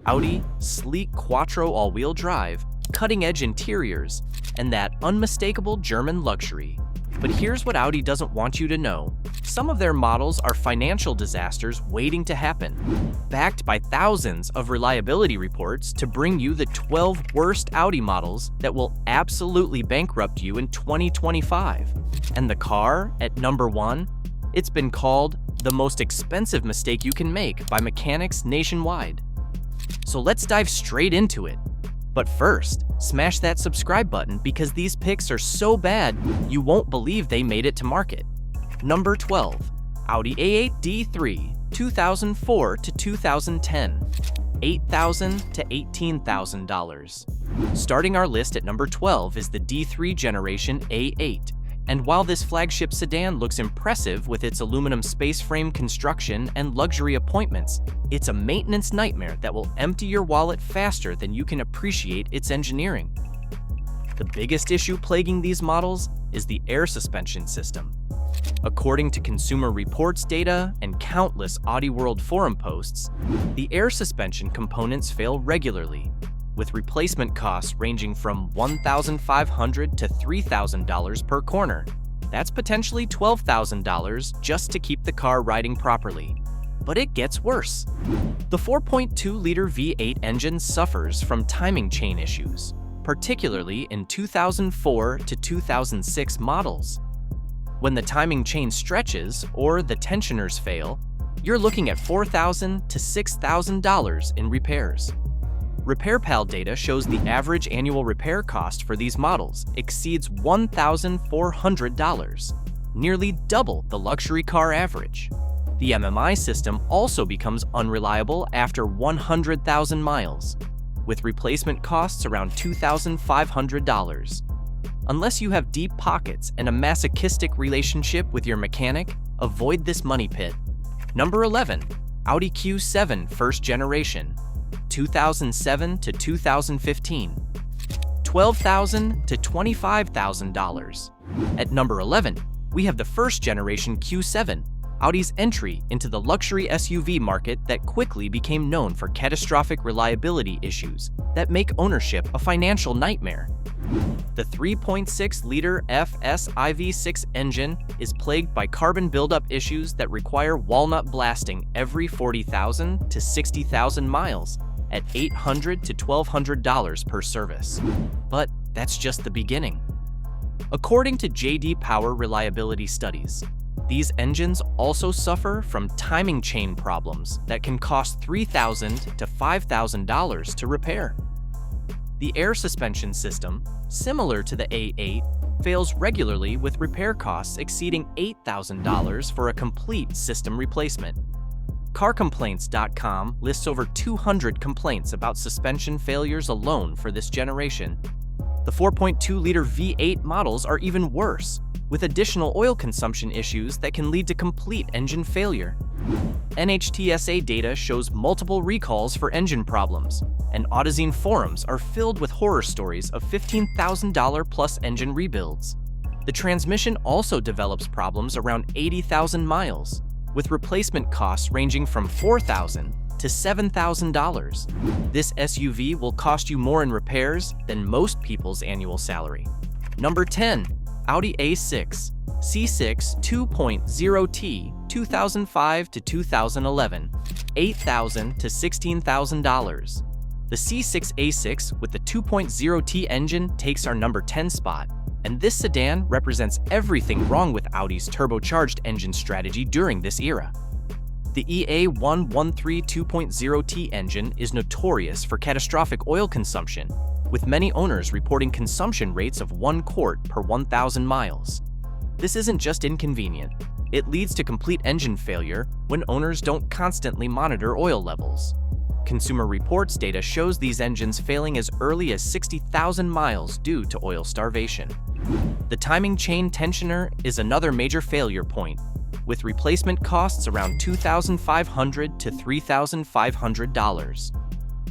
Audi, sleek quattro all-wheel drive, cutting-edge interiors, and that unmistakable German luxury. But here's what Audi doesn't want you to know. Some of their models are financial disasters waiting to happen, backed by thousands of reliability reports to bring you the 12 worst Audi models that will absolutely bankrupt you in 2025. And the car at number 1? It's been called the most expensive mistake you can make by mechanics nationwide. So let's dive straight into it. But first, smash that subscribe button because these picks are so bad, you won't believe they made it to market. Number 12, Audi A8 D3, 2004 to 2010, $8,000 to $18,000. Starting our list at number 12 is the D3 generation A8. And while this flagship sedan looks impressive with its aluminum space frame construction and luxury appointments, it's a maintenance nightmare that will empty your wallet faster than you can appreciate its engineering. The biggest issue plaguing these models is the air suspension system. According to Consumer Reports data and countless Audi World Forum posts, the air suspension components fail regularly, with replacement costs ranging from $1,500 to $3,000 per corner. That's potentially $12,000 just to keep the car riding properly. But it gets worse. The 4.2-liter V8 engine suffers from timing chain issues, particularly in 2004 to 2006 models. When the timing chain stretches or the tensioners fail, you're looking at $4,000 to $6,000 in repairs. RepairPal data shows the average annual repair cost for these models exceeds $1,400, nearly double the luxury car average. The MMI system also becomes unreliable after 100,000 miles, with replacement costs around $2,500. Unless you have deep pockets and a masochistic relationship with your mechanic, avoid this money pit. Number 11, Audi Q7 first generation, 2007 to 2015, $12,000 to $25,000. At number 11, we have the first generation Q7, Audi's entry into the luxury SUV market that quickly became known for catastrophic reliability issues that make ownership a financial nightmare. The 3.6-liter FSI V6 engine is plagued by carbon buildup issues that require walnut blasting every 40,000 to 60,000 miles at $800 to $1,200 per service. But that's just the beginning. According to J.D. Power reliability studies, these engines also suffer from timing chain problems that can cost $3,000 to $5,000 to repair. The air suspension system, similar to the A8, fails regularly with repair costs exceeding $8,000 for a complete system replacement. CarComplaints.com lists over 200 complaints about suspension failures alone for this generation. The 4.2-liter V8 models are even worse, with additional oil consumption issues that can lead to complete engine failure. NHTSA data shows multiple recalls for engine problems, and AutoZine forums are filled with horror stories of $15,000 plus engine rebuilds. The transmission also develops problems around 80,000 miles, with replacement costs ranging from $4,000 to $7,000. This SUV will cost you more in repairs than most people's annual salary. Number 10, Audi A6, C6 2.0T, 2005 to 2011, $8,000 to $16,000. The C6 A6 with the 2.0T engine takes our number 10 spot, and this sedan represents everything wrong with Audi's turbocharged engine strategy during this era. The EA113 2.0T engine is notorious for catastrophic oil consumption, with many owners reporting consumption rates of 1 quart per 1,000 miles. This isn't just inconvenient, it leads to complete engine failure when owners don't constantly monitor oil levels. Consumer Reports data shows these engines failing as early as 60,000 miles due to oil starvation. The timing chain tensioner is another major failure point, with replacement costs around $2,500 to $3,500.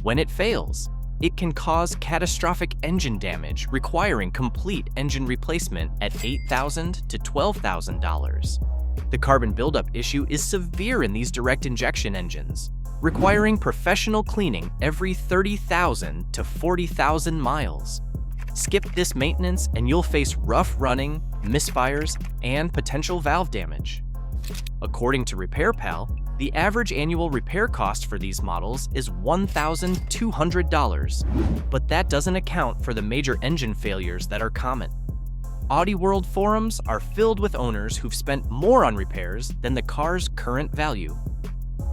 When it fails, it can cause catastrophic engine damage requiring complete engine replacement at $8,000 to $12,000. The carbon buildup issue is severe in these direct injection engines, requiring professional cleaning every 30,000 to 40,000 miles. Skip this maintenance and you'll face rough running, misfires, and potential valve damage. According to RepairPal, the average annual repair cost for these models is $1,200, but that doesn't account for the major engine failures that are common. Audi World forums are filled with owners who've spent more on repairs than the car's current value.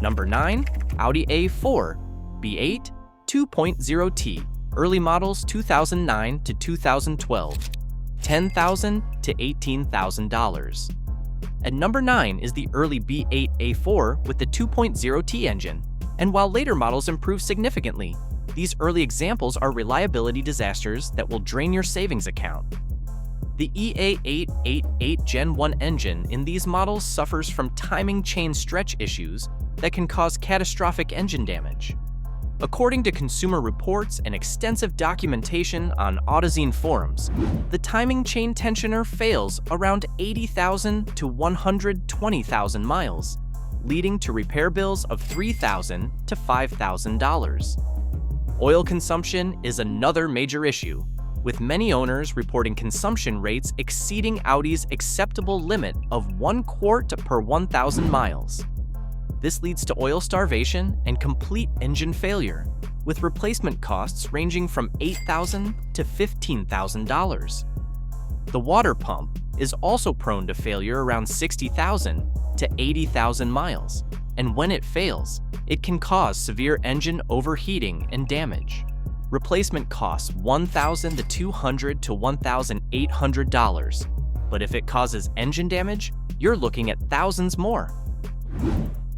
Number 9. Audi A4 B8 2.0T, early models 2009 to 2012, $10,000 to $18,000. At number 9 is the early B8 A4 with the 2.0T engine, and while later models improve significantly, these early examples are reliability disasters that will drain your savings account. The EA888 Gen 1 engine in these models suffers from timing chain stretch issues that can cause catastrophic engine damage. According to Consumer Reports and extensive documentation on AutoZine forums, the timing chain tensioner fails around 80,000 to 120,000 miles, leading to repair bills of $3,000 to $5,000. Oil consumption is another major issue, with many owners reporting consumption rates exceeding Audi's acceptable limit of 1 quart per 1,000 miles. This leads to oil starvation and complete engine failure, with replacement costs ranging from $8,000 to $15,000. The water pump is also prone to failure around 60,000 to 80,000 miles, and when it fails, it can cause severe engine overheating and damage. Replacement costs $1,200 to $1,800, but if it causes engine damage, you're looking at thousands more.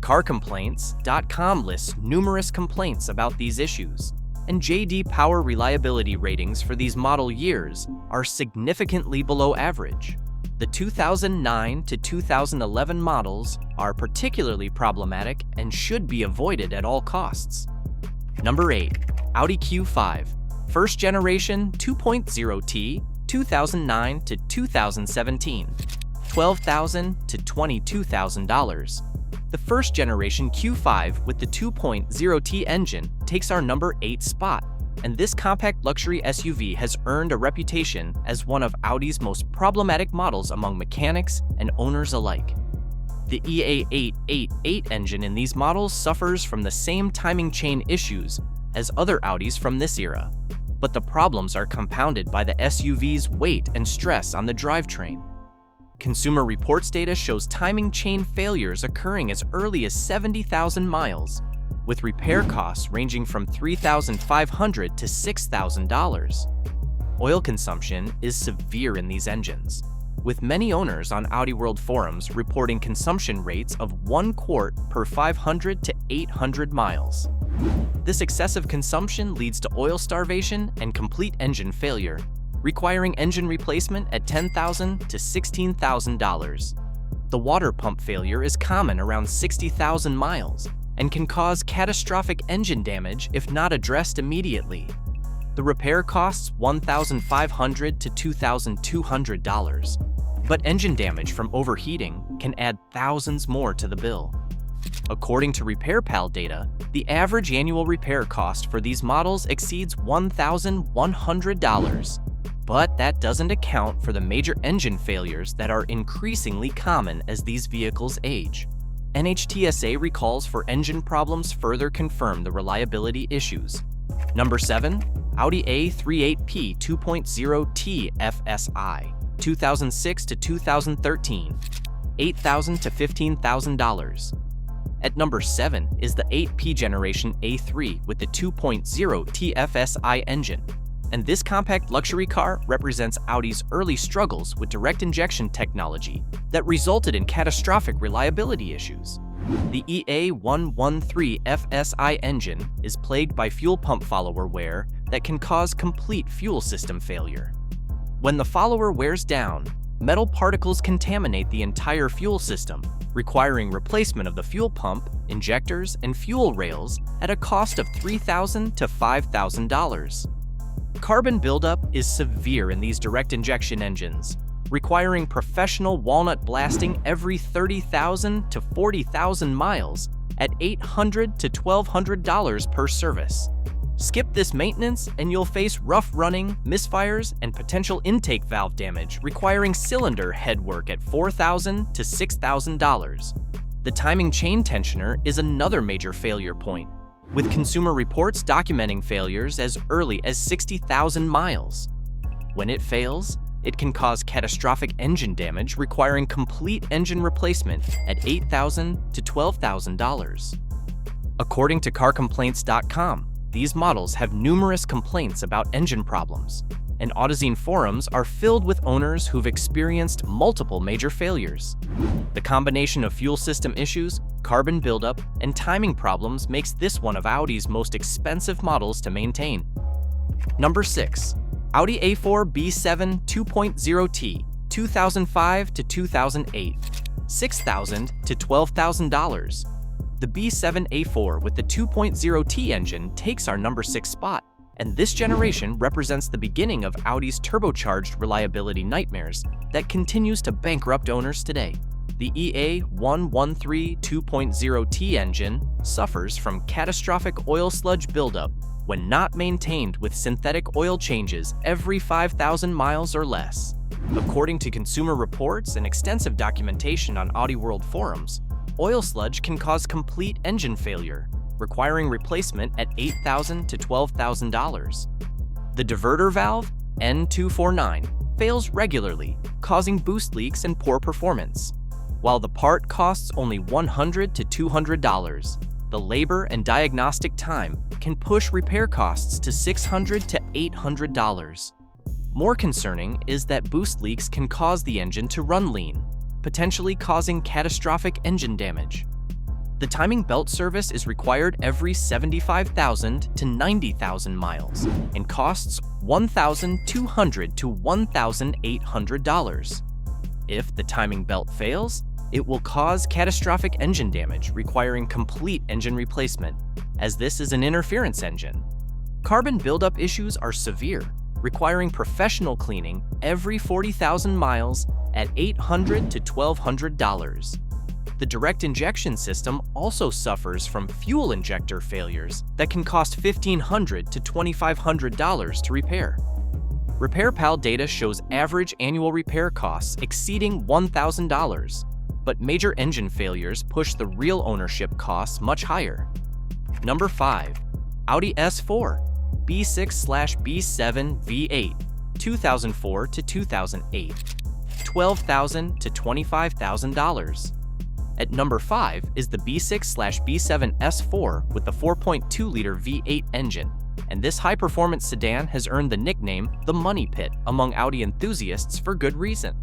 CarComplaints.com lists numerous complaints about these issues, and J.D. Power reliability ratings for these model years are significantly below average. The 2009 to 2011 models are particularly problematic and should be avoided at all costs. Number 8. Audi Q5, first generation 2.0T, 2009 to 2017, $12,000 to $22,000. The first generation Q5 with the 2.0T engine takes our number 8 spot, and this compact luxury SUV has earned a reputation as one of Audi's most problematic models among mechanics and owners alike. The EA888 engine in these models suffers from the same timing chain issues as other Audis from this era, but the problems are compounded by the SUV's weight and stress on the drivetrain. Consumer Reports data shows timing chain failures occurring as early as 70,000 miles, with repair costs ranging from $3,500 to $6,000. Oil consumption is severe in these engines, with many owners on Audi World forums reporting consumption rates of 1 quart per 500 to 800 miles. This excessive consumption leads to oil starvation and complete engine failure, requiring engine replacement at $10,000 to $16,000. The water pump failure is common around 60,000 miles and can cause catastrophic engine damage if not addressed immediately. The repair costs $1,500 to $2,200, but engine damage from overheating can add thousands more to the bill. According to RepairPal data, the average annual repair cost for these models exceeds $1,100. But that doesn't account for the major engine failures that are increasingly common as these vehicles age. NHTSA recalls for engine problems further confirm the reliability issues. Number 7. Audi A38P 2.0T FSI, 2006 to 2013, $8,000 to $15,000. At number 7 is the 8P generation A3 with the 2.0T FSI engine. And this compact luxury car represents Audi's early struggles with direct injection technology that resulted in catastrophic reliability issues. The EA113 FSI engine is plagued by fuel pump follower wear that can cause complete fuel system failure. When the follower wears down, metal particles contaminate the entire fuel system, requiring replacement of the fuel pump, injectors, and fuel rails at a cost of $3,000 to $5,000. Carbon buildup is severe in these direct injection engines, requiring professional walnut blasting every 30,000 to 40,000 miles at $800 to $1,200 per service. Skip this maintenance and you'll face rough running, misfires, and potential intake valve damage requiring cylinder head work at $4,000 to $6,000. The timing chain tensioner is another major failure point, with Consumer Reports documenting failures as early as 60,000 miles. When it fails, it can cause catastrophic engine damage requiring complete engine replacement at $8,000 to $12,000. According to CarComplaints.com, these models have numerous complaints about engine problems, and AutoZine forums are filled with owners who've experienced multiple major failures. The combination of fuel system issues, carbon buildup, and timing problems makes this one of Audi's most expensive models to maintain. Number 6. Audi A4 B7 2.0T, 2005 to 2008, $6,000 to $12,000. The B7 A4 with the 2.0T engine takes our number 6 spot, and this generation represents the beginning of Audi's turbocharged reliability nightmares that continues to bankrupt owners today. The EA113 2.0T engine suffers from catastrophic oil sludge buildup when not maintained with synthetic oil changes every 5,000 miles or less. According to Consumer Reports and extensive documentation on Audi World forums, oil sludge can cause complete engine failure, requiring replacement at $8,000 to $12,000. The diverter valve, N249, fails regularly, causing boost leaks and poor performance. While the part costs only $100 to $200, the labor and diagnostic time can push repair costs to $600 to $800. More concerning is that boost leaks can cause the engine to run lean, potentially causing catastrophic engine damage. The timing belt service is required every 75,000 to 90,000 miles and costs $1,200 to $1,800. If the timing belt fails, it will cause catastrophic engine damage requiring complete engine replacement, as this is an interference engine. Carbon buildup issues are severe, requiring professional cleaning every 40,000 miles at $800 to $1,200. The direct injection system also suffers from fuel injector failures that can cost $1,500 to $2,500 to repair. RepairPal data shows average annual repair costs exceeding $1,000, but major engine failures push the real ownership costs much higher. Number 5. Audi S4 B6/B7 V8, 2004 to 2008, $12,000 to $25,000. At number 5 is the B6/B7 S4 with the 4.2-liter V8 engine, and this high-performance sedan has earned the nickname the Money Pit among Audi enthusiasts for good reason.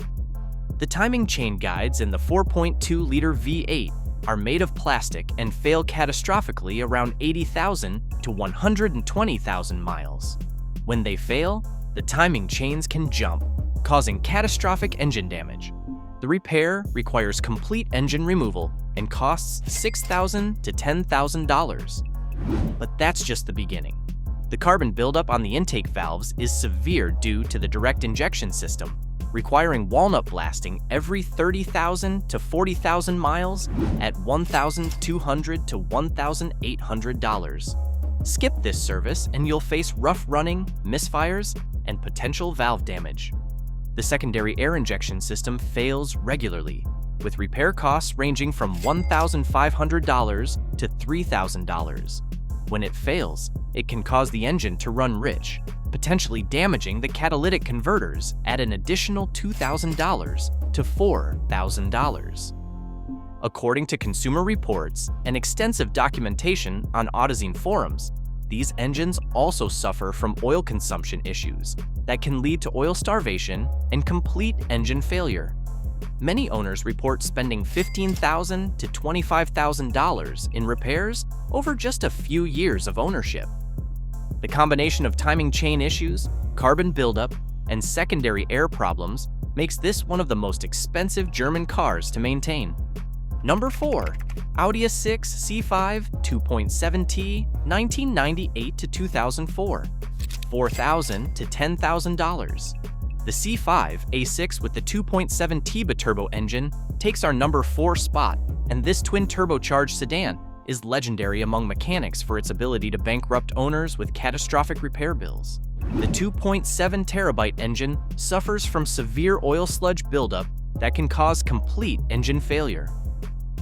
The timing chain guides in the 4.2-liter V8 are made of plastic and fail catastrophically around 80,000 to 120,000 miles. When they fail, the timing chains can jump, causing catastrophic engine damage. The repair requires complete engine removal and costs $6,000 to $10,000. But that's just the beginning. The carbon buildup on the intake valves is severe due to the direct injection system, requiring walnut blasting every 30,000 to 40,000 miles at $1,200 to $1,800. Skip this service and you'll face rough running, misfires, and potential valve damage. The secondary air injection system fails regularly, with repair costs ranging from $1,500 to $3,000. When it fails, it can cause the engine to run rich, potentially damaging the catalytic converters at an additional $2,000 to $4,000. According to Consumer Reports and extensive documentation on AutoZine forums, these engines also suffer from oil consumption issues that can lead to oil starvation and complete engine failure. Many owners report spending $15,000 to $25,000 in repairs over just a few years of ownership. The combination of timing chain issues, carbon buildup, and secondary air problems makes this one of the most expensive German cars to maintain. Number 4. Audi A6 C5 2.7T 1998 to 2004, $4,000 to $10,000. The C5 A6 with the 2.7T biturbo engine takes our number 4 spot, and this twin turbocharged sedan is legendary among mechanics for its ability to bankrupt owners with catastrophic repair bills. The 2.7 terabyte engine suffers from severe oil sludge buildup that can cause complete engine failure.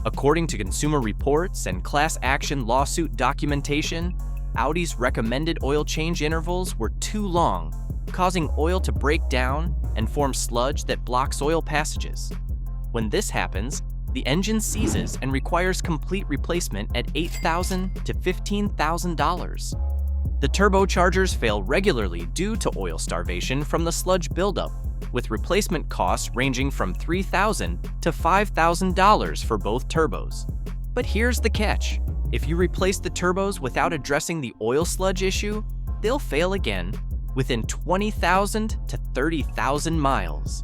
According to Consumer Reports and class action lawsuit documentation, Audi's recommended oil change intervals were too long, causing oil to break down and form sludge that blocks oil passages. When this happens, the engine seizes and requires complete replacement at $8,000 to $15,000. The turbochargers fail regularly due to oil starvation from the sludge buildup, with replacement costs ranging from $3,000 to $5,000 for both turbos. But here's the catch. If you replace the turbos without addressing the oil sludge issue, they'll fail again within 20,000 to 30,000 miles.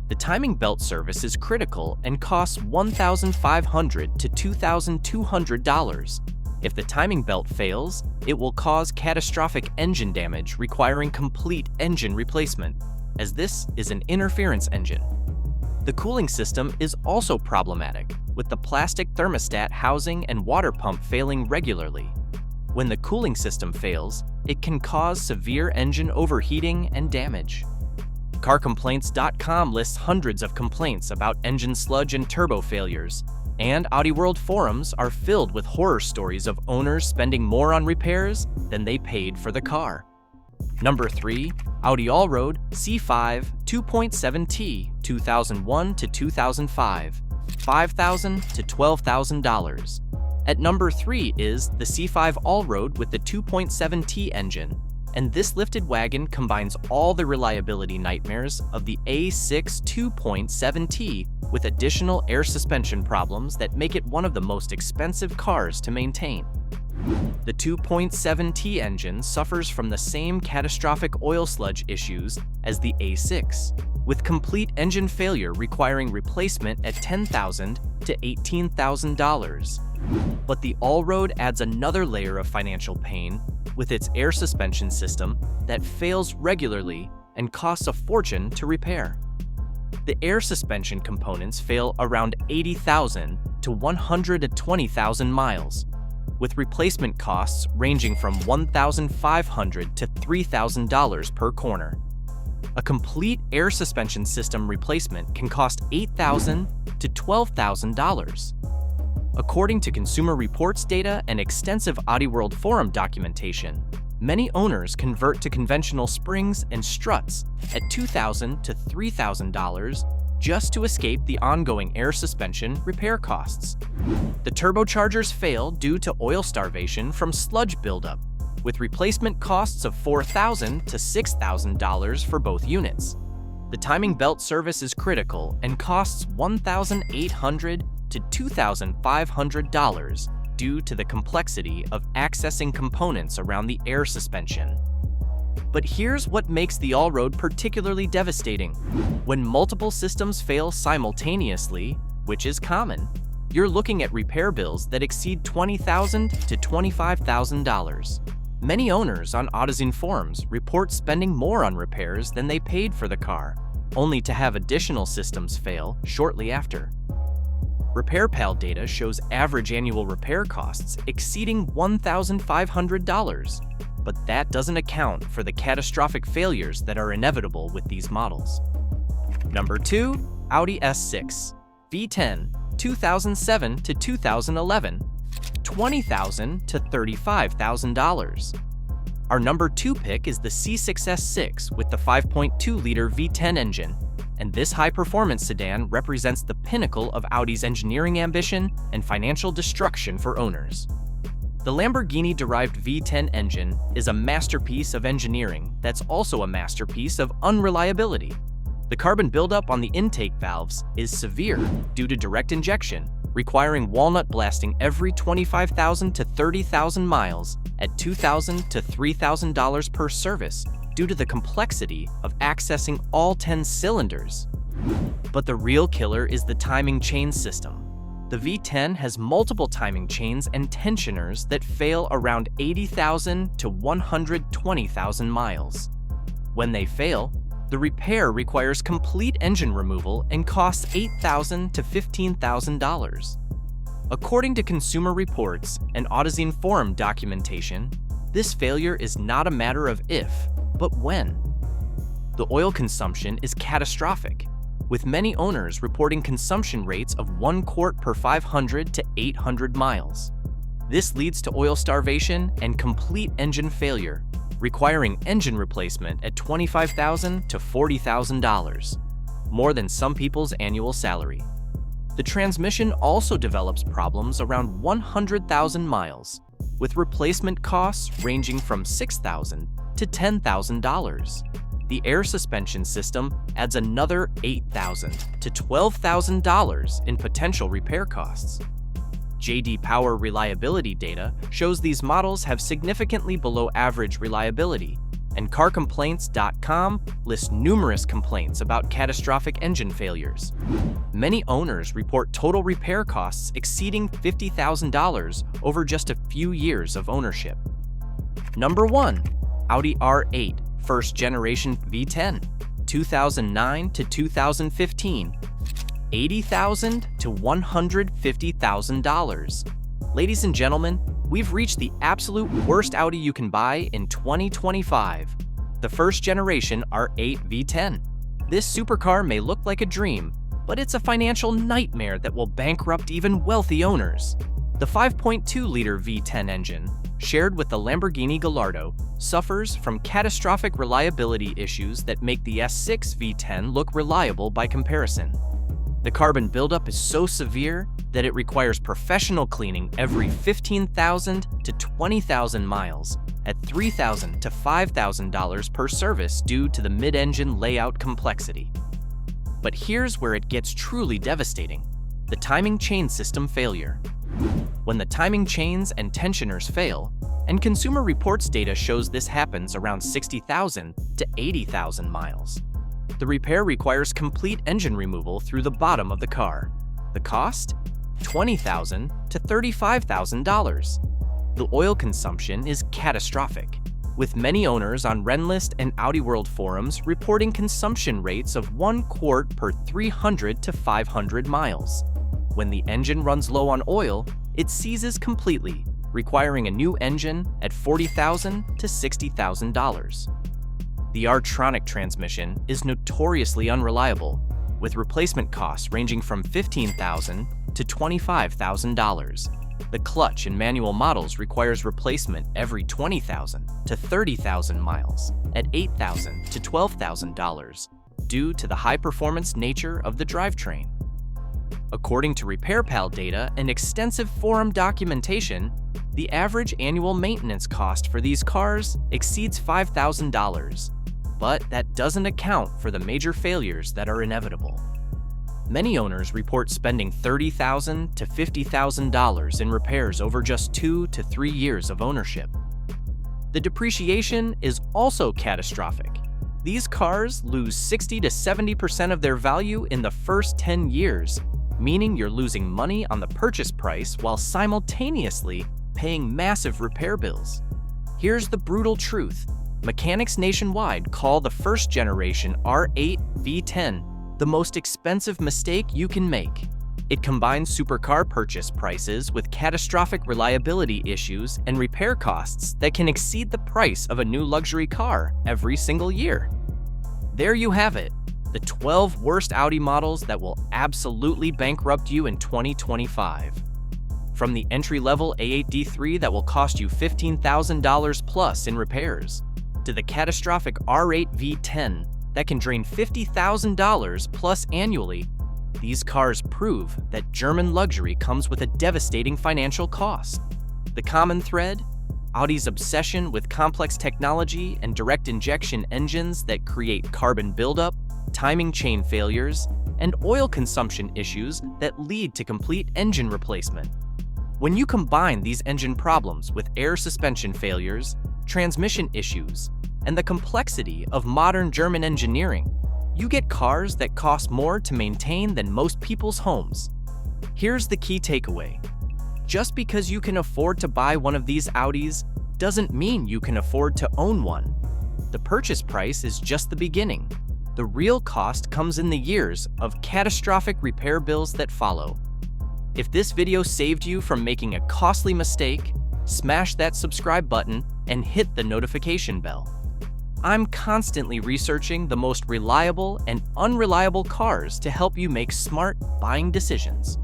The timing belt service is critical and costs $1,500 to $2,200. If the timing belt fails, it will cause catastrophic engine damage requiring complete engine replacement, as this is an interference engine. The cooling system is also problematic, with the plastic thermostat housing and water pump failing regularly. When the cooling system fails, it can cause severe engine overheating and damage. CarComplaints.com lists hundreds of complaints about engine sludge and turbo failures, and Audi World forums are filled with horror stories of owners spending more on repairs than they paid for the car. Number 3. Audi Allroad C5 2.7T 2001 to 2005, $5,000 to $12,000. At number 3 is the C5 Allroad with the 2.7T engine, and this lifted wagon combines all the reliability nightmares of the A6 2.7T with additional air suspension problems that make it one of the most expensive cars to maintain. The 2.7T engine suffers from the same catastrophic oil sludge issues as the A6, with complete engine failure requiring replacement at $10,000 to $18,000. But the Allroad adds another layer of financial pain with its air suspension system that fails regularly and costs a fortune to repair. The air suspension components fail around 80,000 to 120,000 miles, with replacement costs ranging from $1,500 to $3,000 per corner. A complete air suspension system replacement can cost $8,000 to $12,000. According to Consumer Reports data and extensive Audi World Forum documentation, many owners convert to conventional springs and struts at $2,000 to $3,000 just to escape the ongoing air suspension repair costs. The turbochargers fail due to oil starvation from sludge buildup, with replacement costs of $4,000 to $6,000 for both units. The timing belt service is critical and costs $1,800 to $2,500 due to the complexity of accessing components around the air suspension. But here's what makes the Allroad particularly devastating. When multiple systems fail simultaneously, which is common, you're looking at repair bills that exceed $20,000 to $25,000. Many owners on AutoZone forums report spending more on repairs than they paid for the car, only to have additional systems fail shortly after. RepairPal data shows average annual repair costs exceeding $1,500, but that doesn't account for the catastrophic failures that are inevitable with these models. Number 2. Audi S6 V10 2007 to 2011, $20,000 to $35,000. Our number 2 pick is the C6S6 with the 5.2-liter V10 engine, and this high-performance sedan represents the pinnacle of Audi's engineering ambition and financial destruction for owners. The Lamborghini-derived V10 engine is a masterpiece of engineering that's also a masterpiece of unreliability. The carbon buildup on the intake valves is severe due to direct injection, requiring walnut blasting every 25,000 to 30,000 miles at $2,000 to $3,000 per service due to the complexity of accessing all 10 cylinders. But the real killer is the timing chain system. The V10 has multiple timing chains and tensioners that fail around 80,000 to 120,000 miles. When they fail, the repair requires complete engine removal and costs $8,000 to $15,000. According to Consumer Reports and AutoZone forum documentation, this failure is not a matter of if, but when. The oil consumption is catastrophic, with many owners reporting consumption rates of 1 quart per 500 to 800 miles. This leads to oil starvation and complete engine failure, requiring engine replacement at $25,000 to $40,000, more than some people's annual salary. The transmission also develops problems around 100,000 miles, with replacement costs ranging from $6,000 to $10,000. The air suspension system adds another $8,000 to $12,000 in potential repair costs. J.D. Power reliability data shows these models have significantly below average reliability, and CarComplaints.com lists numerous complaints about catastrophic engine failures. Many owners report total repair costs exceeding $50,000 over just a few years of ownership. Number 1. Audi R8 First Generation V10, 2009 to 2015. $80,000 to $150,000. Ladies and gentlemen, we've reached the absolute worst Audi you can buy in 2025, the first generation R8 V10. This supercar may look like a dream, but it's a financial nightmare that will bankrupt even wealthy owners. The 5.2-liter V10 engine, shared with the Lamborghini Gallardo, suffers from catastrophic reliability issues that make the S6 V10 look reliable by comparison. The carbon buildup is so severe that it requires professional cleaning every 15,000 to 20,000 miles at $3,000 to $5,000 per service due to the mid-engine layout complexity. But here's where it gets truly devastating: the timing chain system failure. When the timing chains and tensioners fail, and Consumer Reports data shows this happens around 60,000 to 80,000 miles, the repair requires complete engine removal through the bottom of the car. The cost? $20,000 to $35,000. The oil consumption is catastrophic, with many owners on Renlist and Audi World forums reporting consumption rates of 1 quart per 300 to 500 miles. When the engine runs low on oil, it seizes completely, requiring a new engine at $40,000 to $60,000. The R-Tronic transmission is notoriously unreliable, with replacement costs ranging from $15,000 to $25,000. The clutch in manual models requires replacement every 20,000 to 30,000 miles at $8,000 to $12,000 due to the high-performance nature of the drivetrain. According to RepairPal data and extensive forum documentation, the average annual maintenance cost for these cars exceeds $5,000, but that doesn't account for the major failures that are inevitable. Many owners report spending $30,000 to $50,000 in repairs over just 2 to 3 years of ownership. The depreciation is also catastrophic. These cars lose 60 to 70% of their value in the first 10 years, meaning you're losing money on the purchase price while simultaneously paying massive repair bills. Here's the brutal truth. Mechanics nationwide call the first generation R8 V10 the most expensive mistake you can make. It combines supercar purchase prices with catastrophic reliability issues and repair costs that can exceed the price of a new luxury car every single year. There you have it, the 12 worst Audi models that will absolutely bankrupt you in 2025. From the entry-level A8 D3 that will cost you $15,000 plus in repairs, to the catastrophic R8 V10 that can drain $50,000 plus annually, these cars prove that German luxury comes with a devastating financial cost. The common thread? Audi's obsession with complex technology and direct injection engines that create carbon buildup, timing chain failures, and oil consumption issues that lead to complete engine replacement. When you combine these engine problems with air suspension failures, transmission issues, and the complexity of modern German engineering, you get cars that cost more to maintain than most people's homes. Here's the key takeaway. Just because you can afford to buy one of these Audis doesn't mean you can afford to own one. The purchase price is just the beginning. The real cost comes in the years of catastrophic repair bills that follow. If this video saved you from making a costly mistake, smash that subscribe button and hit the notification bell. I'm constantly researching the most reliable and unreliable cars to help you make smart buying decisions.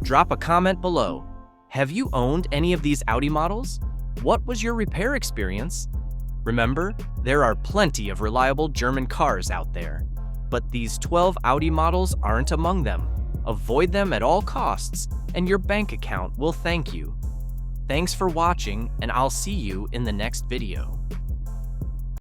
Drop a comment below. Have you owned any of these Audi models? What was your repair experience? Remember, there are plenty of reliable German cars out there, but these 12 Audi models aren't among them. Avoid them at all costs, and your bank account will thank you. Thanks for watching, and I'll see you in the next video.